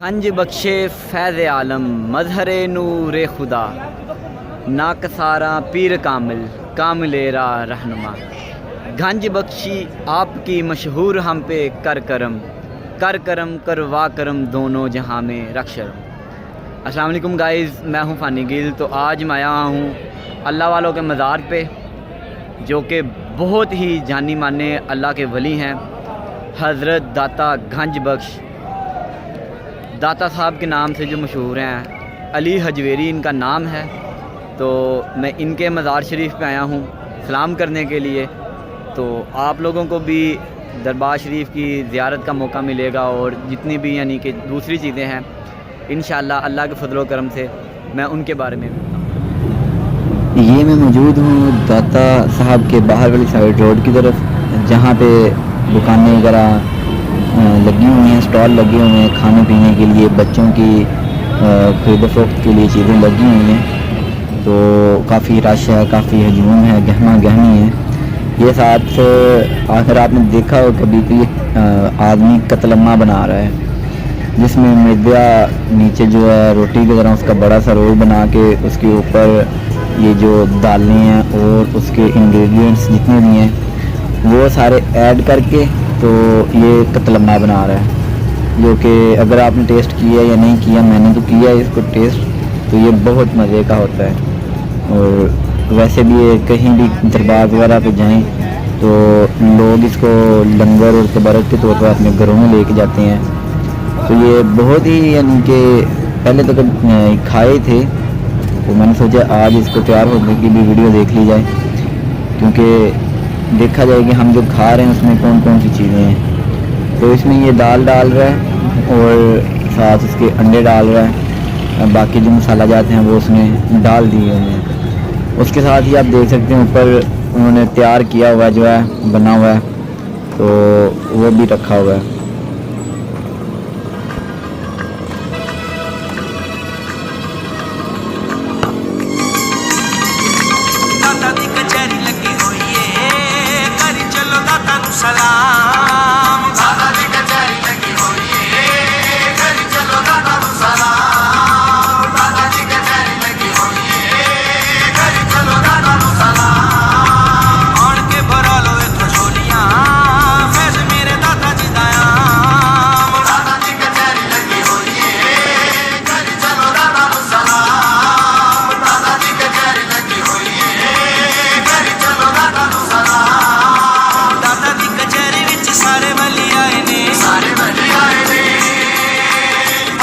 गंज बख्शे फैज़ आलम मजहर नूर खुदा नाकसारा पीर कामिल कामिलेरा रहनुमा। गंज बख्शी आपकी मशहूर हम पे कर करम करवा करम दोनों जहां में रख शर्म। अस्सलाम वालेकुम गाइज़, मैं हूं फ़ानी गिल। तो आज मैं आया हूं अल्लाह वालों के मज़ार पे, जो कि बहुत ही जानी माने अल्लाह के वली हैं। हज़रत दाता गंज बख्श दाता साहब के नाम से जो मशहूर हैं, अली हजवेरी इनका नाम है। तो मैं इनके मज़ार शरीफ पे आया हूँ सलाम करने के लिए। तो आप लोगों को भी दरबार शरीफ की ज़ियारत का मौका मिलेगा, और जितनी भी यानी कि दूसरी चीज़ें हैं इंशाअल्लाह अल्लाह के फजल करम से मैं उनके बारे में ये मैं मौजूद हूँ दाता साहब के बाहर वाली साइड रोड की तरफ, जहाँ पे दुकानें वगैरह लगी हुई हैं, स्टॉल लगे हुए हैं खाने पीने के लिए, बच्चों की खरीद फरोख्त के लिए चीज़ें लगी हुई हैं। तो काफ़ी रश है, काफ़ी हजूम है, गहमा गहमी है। ये साथ आखिर आपने देखा हो कभी कि आदमी कतलम्मा बना रहा है, जिसमें मैदा नीचे जो है रोटी की तरह उसका बड़ा सा रोल बना के उसके ऊपर ये जो दालें हैं और उसके इंग्रेडिएंट्स जितने भी हैं वो सारे ऐड करके तो ये कतलम्मा बना रहा है। जो कि अगर आपने टेस्ट किया या नहीं किया, मैंने तो किया है इसको टेस्ट, तो ये बहुत मज़े का होता है। और वैसे भी ये कहीं भी दरबार वगैरह पे जाएं तो लोग इसको लंगर और तबरक के तौर पर अपने घरों में लेके जाते हैं। तो ये बहुत ही यानी कि पहले तो कभी खाए थे, तो मैंने सोचा आज इसको तैयार होने के लिए वीडियो देख ली जाए, क्योंकि देखा जाए कि हम जो खा रहे हैं उसमें कौन कौन सी चीज़ें हैं। तो इसमें ये दाल डाल रहा है और साथ उसके अंडे डाल रहा है, बाकी जो मसाला जाते हैं वो उसमें डाल दिए हुए हैं। उसके साथ ही आप देख सकते हैं ऊपर उन्होंने तैयार किया हुआ जो है बना हुआ है, तो वो भी रखा हुआ है। सलाम दादा दी कचहरी लगी हुई है, घर चलो दादा नू सलाम। दादा दी कचहरी लगी हुई है, घर चलो दादा नू सलाम। आन के भरा लो इत्थों झोलियां, फैज़ मेरे दादा जी दा आम। दादा दी कचहरी लगी हुई है, घर चलो दादा नू सलाम। दादा दी कचहरी लगी हुई है, घर चलो दादा नू सलाम। सारे वली आए ने, सारे वली आए ने।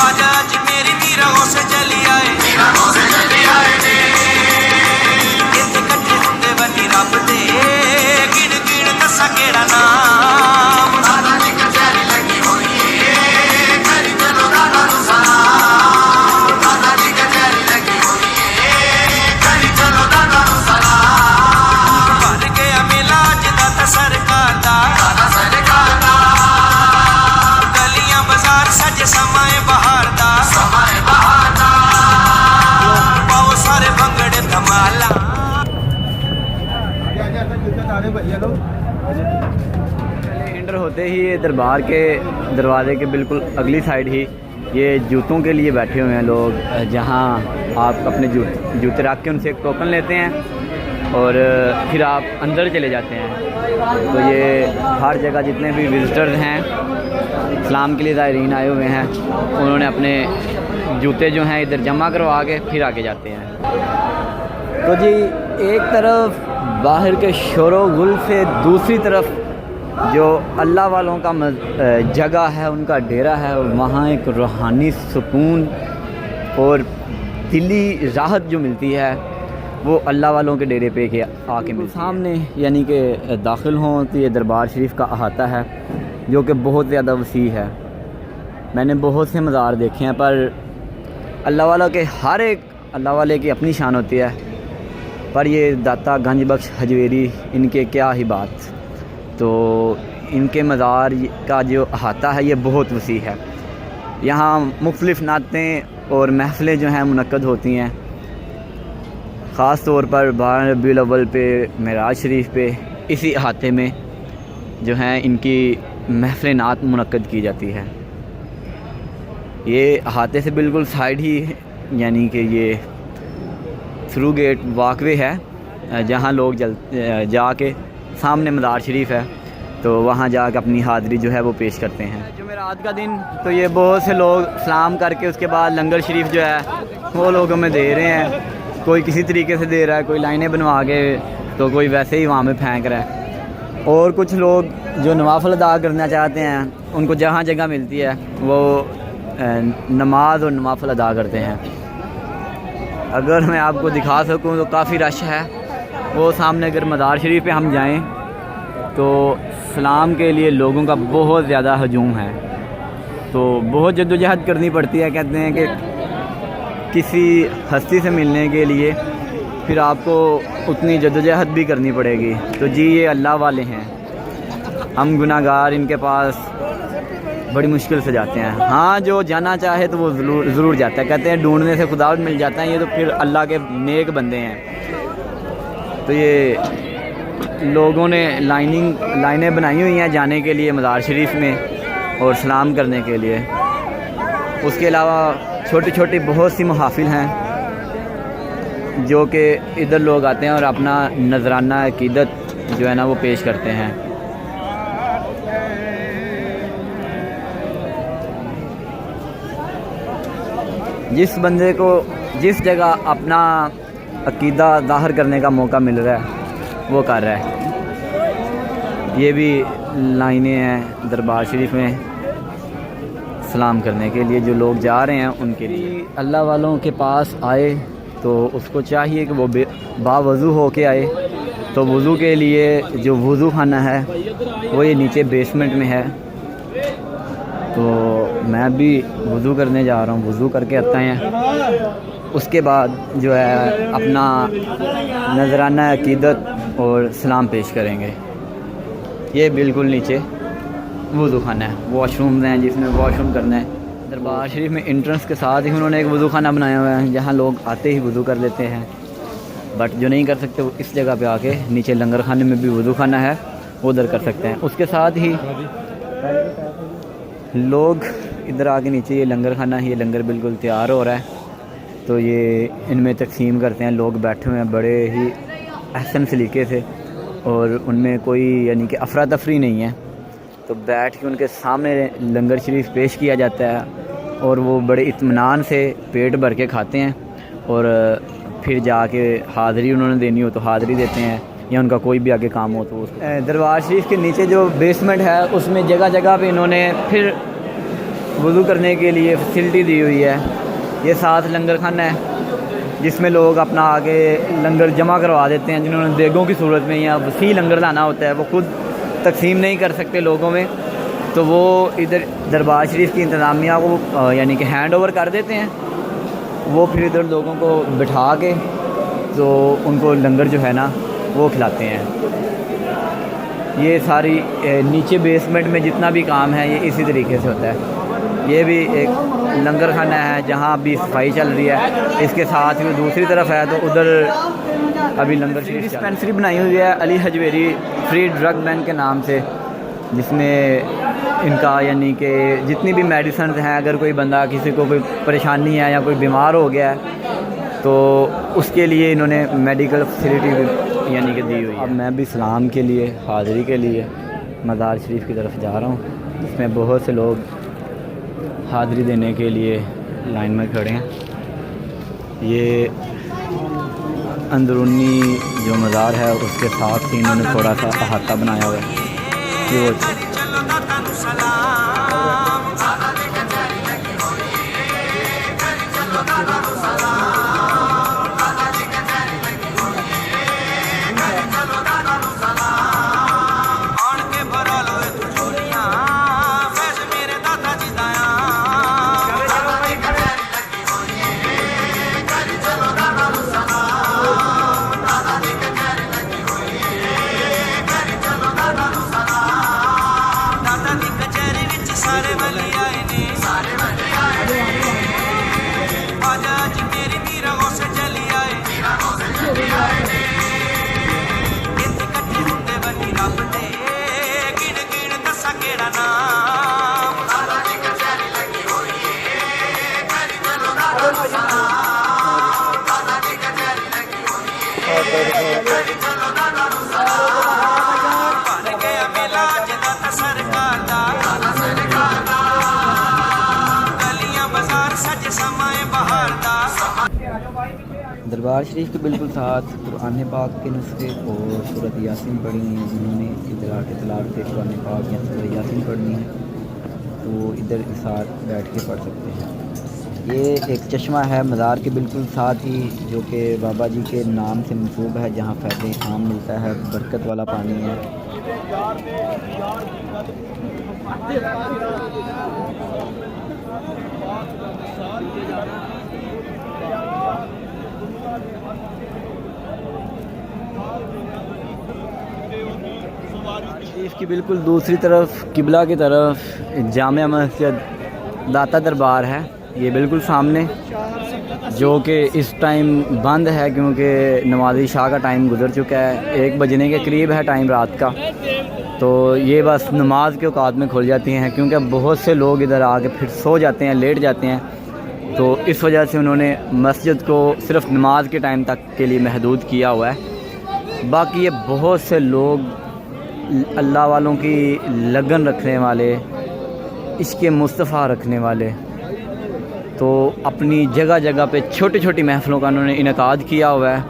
आज आज मेरी मीरा से चली आए, मीरा से चली आए ने। इत्थे कट्ठे हुंदे वली रब दे, गिण गिण दसा केड़ा नाम। दादा दी कचहरी लगी हुई है, घर चलो दादा नू सलाम। दादा दी कचहरी लगी हुई है, घर चलो दादा नू सलाम। बन गया मेला अज दाता सरकार दा, सज समाए बहार दा, समाए बहार दा। पाओ सारे भंगड़े धमाला। एंटर होते ही ये दरबार के दरवाजे के बिल्कुल अगली साइड ही ये जूतों के लिए बैठे हुए हैं लोग, जहां आप अपने जूते रख के उनसे एक टोकन लेते हैं और फिर आप अंदर चले जाते हैं। तो ये हर जगह जितने भी विज़िटर्स हैं इस्लाम के लिए ज़ायरीन आए हुए हैं, उन्होंने अपने जूते जो हैं इधर जमा करवा के फिर आके जाते हैं। तो जी एक तरफ बाहर के शोरो गुल से दूसरी तरफ जो अल्लाह वालों का जगह है, उनका डेरा है, वहाँ एक रूहानी सुकून और दिली राहत जो मिलती है वो अल्लाह वालों के डेरे पे के आके मिलती है। सामने यानी कि दाखिल हों तो ये दरबार शरीफ का अहाता है, जो कि बहुत ज़्यादा वसी है। मैंने बहुत से मज़ार देखे हैं, पर अल्लाह वाला के हर एक अल्लाह वाले की अपनी शान होती है, पर ये दाता गंज बख्श हजवेरी इनके क्या ही बात। तो इनके मज़ार का जो अहाता है ये बहुत वसी है। यहाँ मुख्तलिफ़ नातें और महफ़िलें जो हैं मुनक्कद होती हैं, ख़ास तौर पर 12 रबीउल अव्वल पे, मेराज शरीफ पे, इसी अहाते में जो हैं इनकी महफ़िल नात मुनक्कद की जाती है। ये अहाते से बिल्कुल साइड ही यानी कि ये थ्रू गेट वॉकवे है जहाँ लोग जाके सामने मज़ार शरीफ है तो वहाँ जाके अपनी हाज़री जो है वो पेश करते हैं। जुमेरात का दिन तो ये बहुत से लोग सलाम करके उसके बाद लंगर शरीफ जो है वो लोग हमें दे रहे हैं। कोई किसी तरीके से दे रहा है, कोई लाइनें बनवा के, तो कोई वैसे ही वहाँ में फेंक रहा है। और कुछ लोग जो नवाफ़िल अदा करना चाहते हैं उनको जहाँ जगह मिलती है वो नमाज और नवाफ़िल अदा करते हैं। अगर मैं आपको दिखा सकूं तो काफ़ी रश है। वो सामने अगर मज़ार शरीफ पे हम जाएं तो सलाम के लिए लोगों का बहुत ज़्यादा हजूम है, तो बहुत जद्दोजहद करनी पड़ती है। कहते हैं कि किसी हस्ती से मिलने के लिए फिर आपको उतनी जद्दोजहद भी करनी पड़ेगी। तो जी ये अल्लाह वाले हैं, हम गुनाहगार इनके पास बड़ी मुश्किल से जाते हैं। हाँ, जो जाना चाहे तो वो ज़रूर जाता है। कहते हैं ढूंढने से खुदा मिल जाता है, ये तो फिर अल्लाह के नेक बंदे हैं। तो ये लोगों ने लाइनें बनाई हुई हैं जाने के लिए मज़ार शरीफ में और सलाम करने के लिए। उसके अलावा छोटी छोटी बहुत सी महाफिल हैं जो कि इधर लोग आते हैं और अपना नजराना अकीदत जो है ना वो पेश करते हैं। जिस बंदे को जिस जगह अपना अकीदा ज़ाहिर करने का मौका मिल रहा है वो कर रहा है। ये भी लाइनें हैं दरबार शरीफ में सलाम करने के लिए, जो लोग जा रहे हैं उनके लिए। अल्लाह वालों के पास आए तो उसको चाहिए कि वो बावज़ू हो के आए। तो वज़ू के लिए जो वज़ू खाना है वो ये नीचे बेसमेंट में है। तो मैं भी वज़ू करने जा रहा हूँ, वज़ू करके आता हैं। उसके बाद जो है अपना नजराना अकीदत और सलाम पेश करेंगे। ये बिल्कुल नीचे वज़ू खाना है, वॉशरूम हैं जिसमें वॉशरूम करना है। दरबार शरीफ में एंट्रेंस के साथ ही उन्होंने एक वज़ू खाना बनाया हुआ है जहाँ लोग आते ही वज़ू कर लेते हैं। बट जो नहीं कर सकते वो इस जगह पे आके नीचे लंगर खाने में भी वज़ू खाना है उधर कर सकते हैं। उसके साथ ही लोग इधर आके नीचे ये लंगर खाना, ये लंगर बिल्कुल तैयार हो रहा है तो ये इनमें तकसीम करते हैं। लोग बैठे हुए हैं बड़े ही अहसन सलीके से और उनमें कोई यानी कि अफरा तफरी नहीं है। तो बैठ के उनके सामने लंगर शरीफ पेश किया जाता है और वो बड़े इत्मीनान से पेट भर के खाते हैं और फिर जाके हाज़री उन्होंने देनी हो तो हाज़री देते हैं या उनका कोई भी आगे काम हो तो। दरबार शरीफ के नीचे जो बेसमेंट है उसमें जगह जगह पे इन्होंने फिर वज़ू करने के लिए फैसिलिटी दी हुई है। ये साथ लंगर खाना है जिसमें लोग अपना आगे लंगर जमा करवा देते हैं। जिन्होंने देगों की सूरत में या वसी लंगर लाना होता है वो खुद तकसीम नहीं कर सकते लोगों में, तो वो इधर दरबार शरीफ की इंतज़ामिया को यानी कि हैंड ओवर कर देते हैं। वो फिर इधर लोगों को बिठा के तो उनको लंगर जो है ना वो खिलाते हैं। ये सारी नीचे बेसमेंट में जितना भी काम है ये इसी तरीके से होता है। ये भी एक लंगर खाना है जहाँ अभी सफाई चल रही है। इसके साथ ही दूसरी तरफ है तो उधर अभी लंगर शरीफ डिस्पेंसरी बनाई हुई है Ali Hajvery free drug bank के नाम से, जिसमें इनका यानी कि जितनी भी मेडिसन हैं, अगर कोई बंदा किसी को कोई परेशानी है या कोई बीमार हो गया है तो उसके लिए इन्होंने मेडिकल फैसिलिटी यानी कि दी हुई है। अब मैं भी सलाम के लिए हाज़री के लिए मज़ार शरीफ की तरफ जा रहा हूँ जिसमें बहुत से लोग हाज़री देने के लिए लाइन में खड़े हैं। ये अंदरूनी जो मज़ार है उसके साथ ही इन्होंने थोड़ा सा अहाता बनाया हुआ है। ये वो बन गया मेला जदा ता सरकार दा गलियां बाजार सज समाए बहार दा। दरबार शरीफ के बिल्कुल साथ कुरान पाक के नुस्खे और सूरत यासीन पढ़ी हुई हैं। जिन्होंने इधर आके तलावत कुरान पाक या सूरत यासीन पढ़नी है तो इधर इस साथ बैठ के पढ़ सकते हैं। ये एक चश्मा है मज़ार के बिल्कुल साथ ही, जो कि बाबा जी के नाम से मंसूब है, जहाँ फैज़ आम मिलता है, बरकत वाला पानी है। इसकी बिल्कुल दूसरी तरफ किबला की तरफ जामिया मस्जिद दाता दरबार है, ये बिल्कुल सामने, जो कि इस टाइम बंद है क्योंकि नमाज़ इशा का टाइम गुजर चुका है। 1 बजने के करीब है टाइम रात का, तो ये बस नमाज के औकात में खुल जाती हैं क्योंकि अब बहुत से लोग इधर आके फिर सो जाते हैं, लेट जाते हैं। तो इस वजह से उन्होंने मस्जिद को सिर्फ नमाज के टाइम तक के लिए महदूद किया हुआ है। बाकी ये बहुत से लोग अल्लाह वालों की लगन रखने वाले, इसके मुस्तफ़ा रखने वाले, तो अपनी जगह जगह पे छोटी छोटी महफ़िलों का उन्होंने इनेकाद किया हुआ है,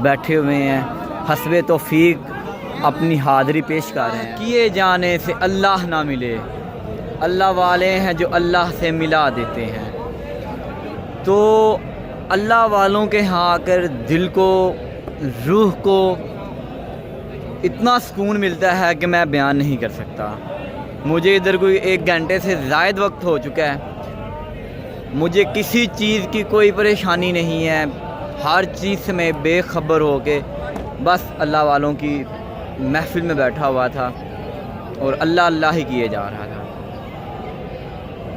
बैठे हुए हैं, हस्बे तौफीक अपनी हाज़री पेश कर रहे हैं। किए जाने से अल्लाह ना मिले, अल्लाह वाले हैं जो अल्लाह से मिला देते हैं। तो अल्लाह वालों के यहाँ आकर दिल को, रूह को इतना सुकून मिलता है कि मैं बयान नहीं कर सकता। मुझे इधर कोई 1 घंटे से ज़ायद वक्त हो चुका है, मुझे किसी चीज़ की कोई परेशानी नहीं है, हर चीज़ से मैं बेखबर हो के बस अल्लाह वालों की महफिल में बैठा हुआ था और अल्लाह अल्लाह ही किए जा रहा था।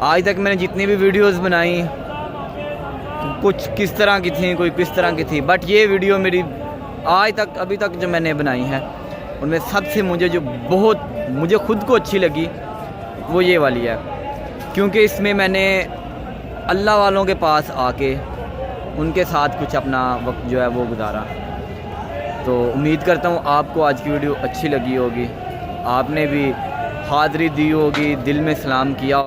आज तक मैंने जितनी भी वीडियोस बनाई कुछ किस तरह की थी, कोई किस तरह की थी, बट ये वीडियो मेरी आज तक अभी तक जो मैंने बनाई है उनमें सबसे मुझे खुद को अच्छी लगी वो ये वाली है, क्योंकि इसमें मैंने अल्लाह वालों के पास आके उनके साथ कुछ अपना वक्त जो है वो गुजारा। तो उम्मीद करता हूँ आपको आज की वीडियो अच्छी लगी होगी, आपने भी हाज़री दी होगी, दिल में सलाम किया।